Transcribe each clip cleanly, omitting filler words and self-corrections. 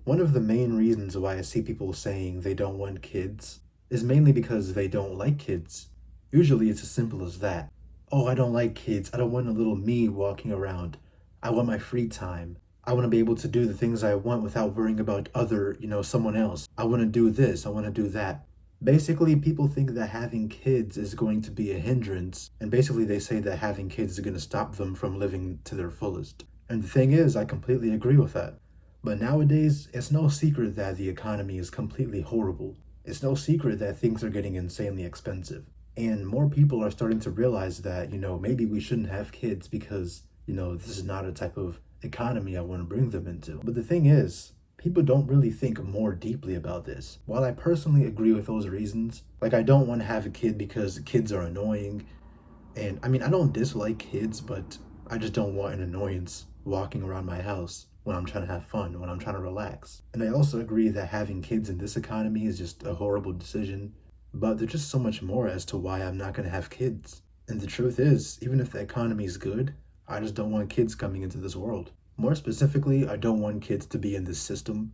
One of the main reasons why I see people saying they don't want kids is mainly because they don't like kids. Usually it's as simple as that. Oh, I don't like kids. I don't want a little me walking around. I want my free time. I want to be able to do the things I want without worrying about someone else. I want to do this. I want to do that. Basically, people think that having kids is going to be a hindrance, and basically they say that having kids is going to stop them from living to their fullest. And the thing is, I completely agree with that. But nowadays, it's no secret that the economy is completely horrible. It's no secret that things are getting insanely expensive. And more people are starting to realize that, maybe we shouldn't have kids because, this is not a type of economy I want to bring them into. But the thing is, people don't really think more deeply about this. While I personally agree with those reasons, like I don't want to have a kid because kids are annoying. And I don't dislike kids, but I just don't want an annoyance walking around my house when I'm trying to have fun, when I'm trying to relax. And I also agree that having kids in this economy is just a horrible decision, but there's just so much more as to why I'm not going to have kids. And the truth is, even if the economy is good, I just don't want kids coming into this world. More specifically, I don't want kids to be in this system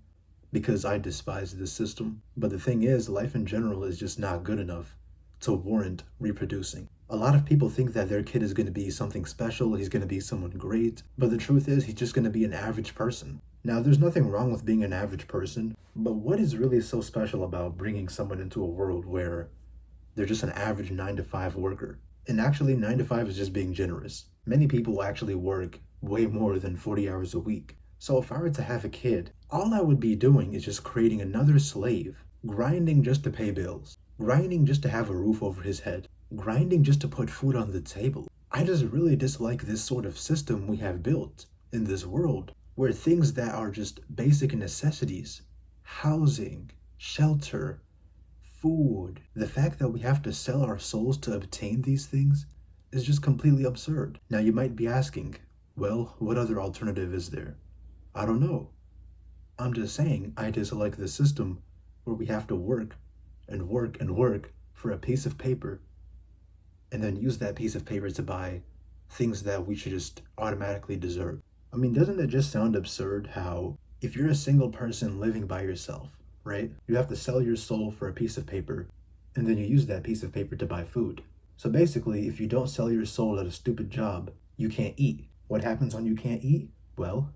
because I despise this system. But the thing is, life in general is just not good enough to warrant reproducing. A lot of people think that their kid is going to be something special, he's going to be someone great, but the truth is he's just going to be an average person. Now, there's nothing wrong with being an average person, but what is really so special about bringing someone into a world where they're just an average 9 to 5 worker? And actually, 9 to 5 is just being generous. Many people actually work way more than 40 hours a week. So if I were to have a kid, all I would be doing is just creating another slave, grinding just to pay bills, grinding just to have a roof over his head, grinding just to put food on the table. I just really dislike this sort of system we have built in this world, where things that are just basic necessities, housing, shelter, food, the fact that we have to sell our souls to obtain these things is just completely absurd. Now you might be asking, well, what other alternative is there? I don't know. I'm just saying I dislike the system where we have to work and work and work for a piece of paper and then use that piece of paper to buy things that we should just automatically deserve. Doesn't it just sound absurd how if you're a single person living by yourself, right? You have to sell your soul for a piece of paper and then you use that piece of paper to buy food. So basically, if you don't sell your soul at a stupid job, you can't eat. What happens when you can't eat? Well,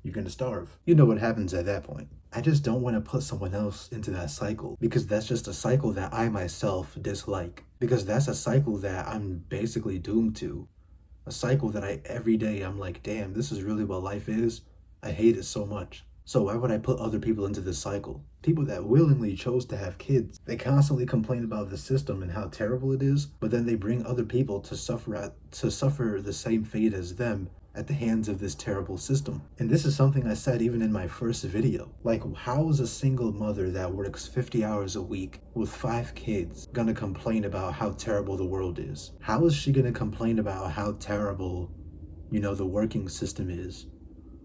you're gonna starve. You know what happens at that point. I just don't want to put someone else into that cycle because that's just a cycle that I myself dislike. Because that's a cycle that I'm basically doomed to. A cycle that every day I'm like, damn, this is really what life is. I hate it so much. So why would I put other people into this cycle? People that willingly chose to have kids. They constantly complain about the system and how terrible it is, but then they bring other people to suffer the same fate as them at the hands of this terrible system. And this is something I said even in my first video. Like, how is a single mother that works 50 hours a week with 5 kids gonna complain about how terrible the world is? How is she gonna complain about how terrible, the working system is?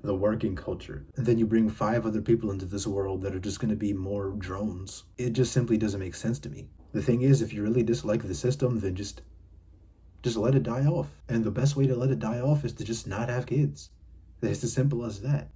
The working culture. And then you bring 5 other people into this world that are just gonna be more drones. It just simply doesn't make sense to me. The thing is, if you really dislike the system, then just let it die off. And the best way to let it die off is to just not have kids. It's as simple as that.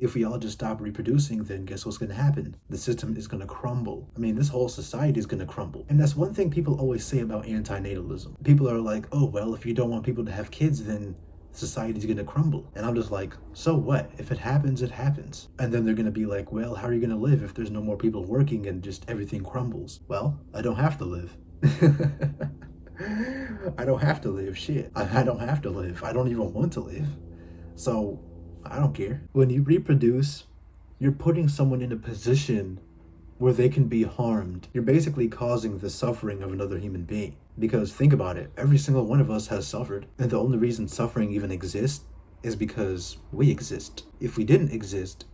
If we all just stop reproducing, then guess what's going to happen? The system is going to crumble. This whole society is going to crumble. And that's one thing people always say about anti-natalism. People are like, oh, well, if you don't want people to have kids, then society's going to crumble. And I'm just like, so what? If it happens, it happens. And then they're going to be like, well, how are you going to live if there's no more people working and just everything crumbles? Well, I don't have to live. I don't have to live. Shit. I don't have to live. I don't even want to live. So I don't care. When you reproduce, you're putting someone in a position where they can be harmed. You're basically causing the suffering of another human being. Because think about it, every single one of us has suffered. And the only reason suffering even exists is because we exist. If we didn't exist,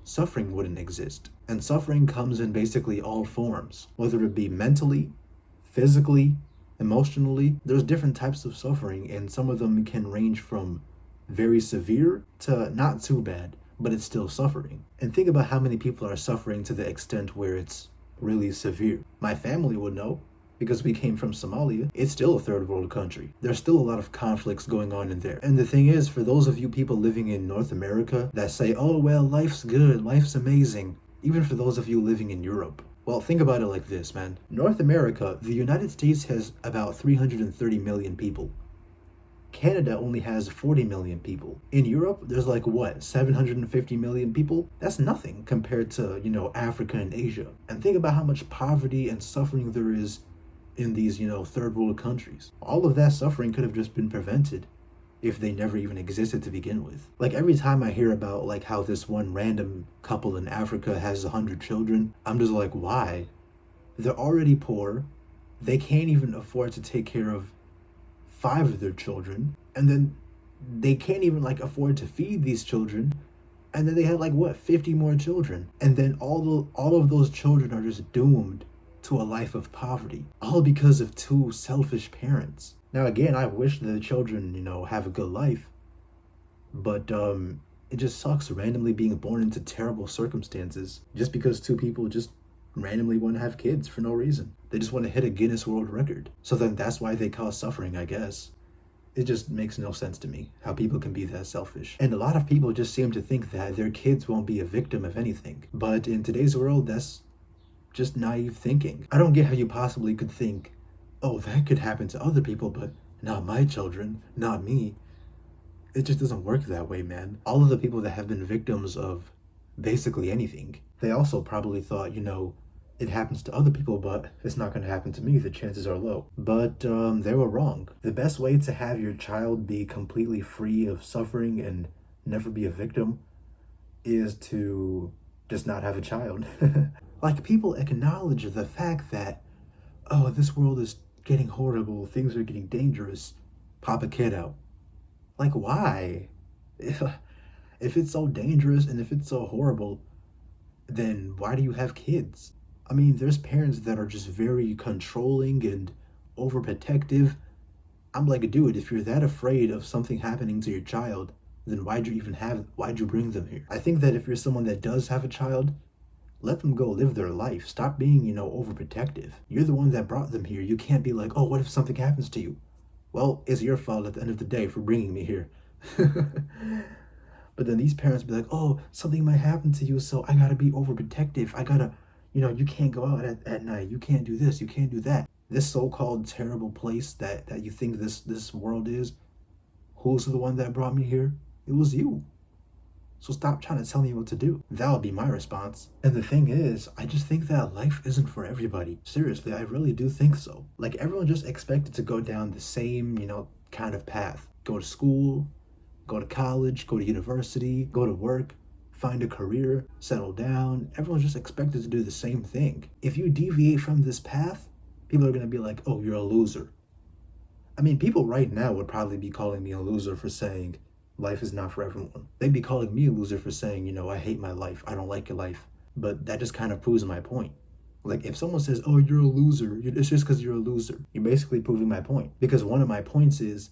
suffering wouldn't exist. And suffering comes in basically all forms, whether it be mentally, physically, emotionally. There's different types of suffering, and some of them can range from very severe to not too bad, but it's still suffering. And think about how many people are suffering to the extent where it's really severe. My family would know. because we came from Somalia. It's still a third world country. There's still a lot of conflicts going on in there. And the thing is, for those of you people living in North America that say, oh, well, life's good, life's amazing, even for those of you living in Europe, well, think about it like this, man. North America, the United States has about 330 million people. Canada only has 40 million people. In Europe, there's like what, 750 million people? That's nothing compared to, Africa and Asia. And think about how much poverty and suffering there is in these, third world countries. All of that suffering could have just been prevented if they never even existed to begin with. Like every time I hear about like how this one random couple in Africa has 100 children, I'm just like, why? They're already poor. They can't even afford to take care of 5 of their children, and then they can't even like afford to feed these children, and then they have like what, 50 more children, and then all of those children are just doomed to a life of poverty, all because of 2 selfish parents. Now again, I wish the children, have a good life, but it just sucks randomly being born into terrible circumstances just because 2 people just randomly want to have kids for no reason. They just want to hit a Guinness World Record. So then that's why they cause suffering, I guess. It just makes no sense to me how people can be that selfish. And a lot of people just seem to think that their kids won't be a victim of anything. But in today's world, that's just naive thinking. I don't get how you possibly could think, oh, that could happen to other people, but not my children, not me. It just doesn't work that way, man. All of the people that have been victims of basically anything, they also probably thought, it happens to other people, but it's not going to happen to me. The chances are low. But they were wrong. The best way to have your child be completely free of suffering and never be a victim is to just not have a child. Like, people acknowledge the fact that, oh, this world is getting horrible, things are getting dangerous, pop a kid out. Like, why? If it's so dangerous and if it's so horrible, then why do you have kids? I mean, there's parents that are just very controlling and overprotective. I'm like, dude, if you're that afraid of something happening to your child, then why'd you bring them here? I think that if you're someone that does have a child, let them go live their life. Stop being, overprotective. You're the one that brought them here. You can't be like, oh, what if something happens to you? Well, it's your fault at the end of the day for bringing me here. But then these parents be like, oh, something might happen to you, so I gotta be overprotective. I gotta, you can't go out at night. You can't do this. You can't do that. This so-called terrible place that you think this world is, who's the one that brought me here? It was you. So stop trying to tell me what to do. That would be my response. And the thing is, I just think that life isn't for everybody. Seriously, I really do think so. Like, everyone just expected to go down the same, kind of path. Go to school, go to college, go to university, go to work, find a career, settle down. Everyone's just expected to do the same thing. If you deviate from this path, people are going to be like, oh, you're a loser. I mean, people right now would probably be calling me a loser for saying life is not for everyone. They'd be calling me a loser for saying, I hate my life. I don't like your life. But that just kind of proves my point. Like, if someone says, oh, you're a loser, it's just because you're a loser. You're basically proving my point. Because one of my points is,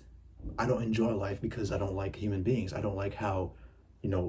I don't enjoy life because I don't like human beings. I don't like how,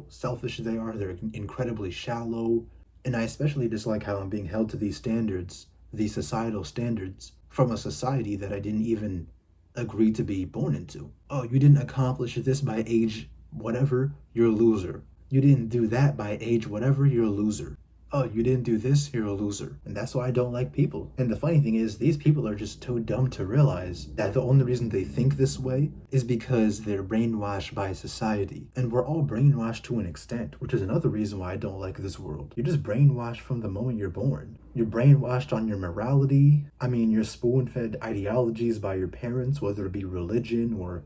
selfish they are. They're incredibly shallow. And I especially dislike how I'm being held to these standards, these societal standards, from a society that I didn't even agree to be born into. Oh, you didn't accomplish this by age whatever, you're a loser. You didn't do that by age whatever, you're a loser. Oh, you didn't do this, you're a loser. And that's why I don't like people. And the funny thing is, these people are just too dumb to realize that the only reason they think this way is because they're brainwashed by society. And we're all brainwashed to an extent, which is another reason why I don't like this world. You're just brainwashed from the moment you're born. You're brainwashed on your morality. I mean, you're spoon-fed ideologies by your parents, whether it be religion or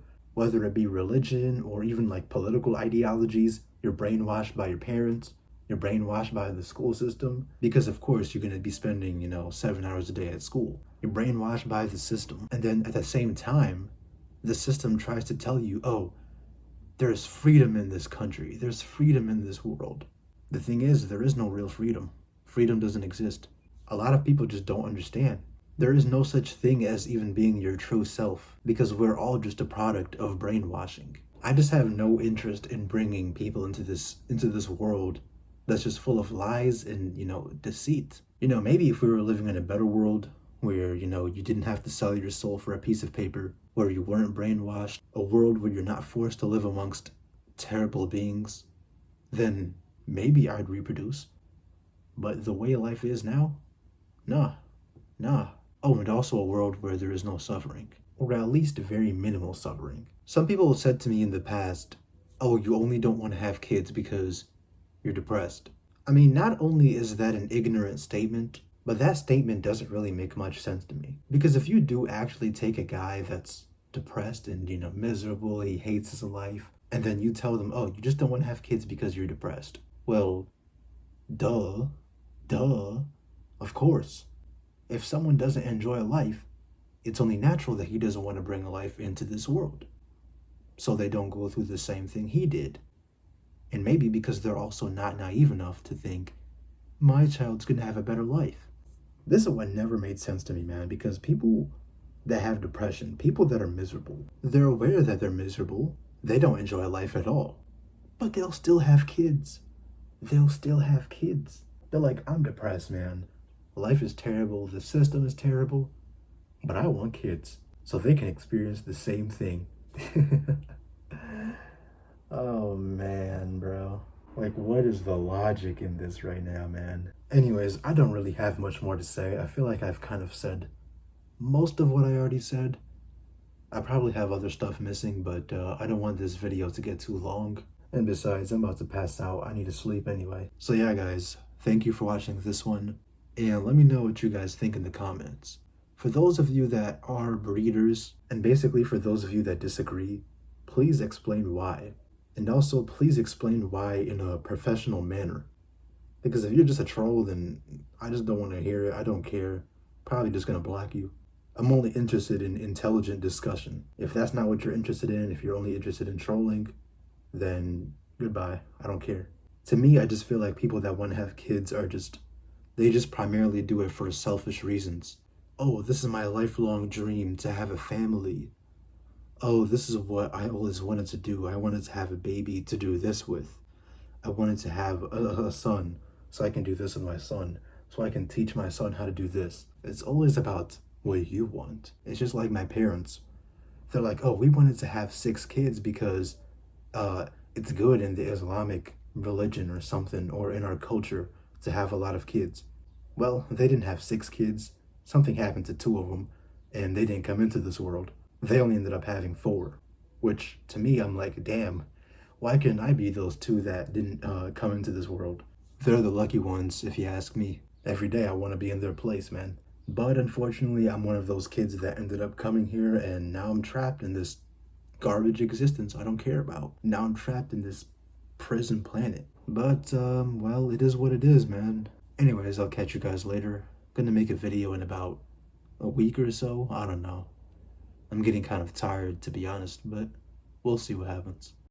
even like political ideologies. You're brainwashed by your parents. You're brainwashed by the school system because, of course, you're going to be spending, 7 hours a day at school. You're brainwashed by the system. And then at the same time, the system tries to tell you, oh, there's freedom in this country. There's freedom in this world. The thing is, there is no real freedom. Freedom doesn't exist. A lot of people just don't understand. There is no such thing as even being your true self because we're all just a product of brainwashing. I just have no interest in bringing people into this world that's just full of lies and, deceit. Maybe if we were living in a better world where, you didn't have to sell your soul for a piece of paper, where you weren't brainwashed, a world where you're not forced to live amongst terrible beings, then maybe I'd reproduce. But the way life is now, nah, nah. Oh, and also a world where there is no suffering, or at least very minimal suffering. Some people have said to me in the past, oh, you only don't want to have kids because you're depressed. I mean, not only is that an ignorant statement, but that statement doesn't really make much sense to me. Because if you do actually take a guy that's depressed and, miserable, he hates his life, and then you tell them, oh, you just don't want to have kids because you're depressed. Well, duh, duh, of course. If someone doesn't enjoy life, it's only natural that he doesn't want to bring life into this world. So they don't go through the same thing he did. And maybe because they're also not naive enough to think, my child's gonna have a better life. This is what never made sense to me, man, because people that have depression, people that are miserable, they're aware that they're miserable. They don't enjoy life at all. But they'll still have kids. They'll still have kids. They're like, I'm depressed, man. Life is terrible, the system is terrible, but I want kids so they can experience the same thing. Oh man, bro. Like, what is the logic in this right now, man? Anyways, I don't really have much more to say. I feel like I've kind of said most of what I already said. I probably have other stuff missing, but I don't want this video to get too long. And besides, I'm about to pass out. I need to sleep anyway. So yeah, guys, thank you for watching this one. And let me know what you guys think in the comments. For those of you that are breeders, and basically for those of you that disagree, please explain why. And also, please explain why in a professional manner. Because if you're just a troll, then I just don't want to hear it. I don't care. Probably just going to block you. I'm only interested in intelligent discussion. If that's not what you're interested in, if you're only interested in trolling, then goodbye. I don't care. To me, I just feel like people that want to have kids they just primarily do it for selfish reasons. Oh, this is my lifelong dream to have a family. Oh, this is what I always wanted to do. I wanted to have a baby to do this with. I wanted to have a son so I can do this with my son, so I can teach my son how to do this. It's always about what you want. It's just like my parents. They're like, oh, we wanted to have 6 kids because it's good in the Islamic religion or something, or in our culture to have a lot of kids. Well, they didn't have 6 kids. Something happened to 2 of them, and they didn't come into this world. They only ended up having 4, which to me, I'm like, damn, why couldn't I be those 2 that didn't come into this world? They're the lucky ones, if you ask me. Every day I want to be in their place, man. But unfortunately, I'm one of those kids that ended up coming here, and now I'm trapped in this garbage existence I don't care about. Now I'm trapped in this prison planet. But, well, it is what it is, man. Anyways, I'll catch you guys later. Gonna make a video in about a week or so. I don't know. I'm getting kind of tired, to be honest, but we'll see what happens.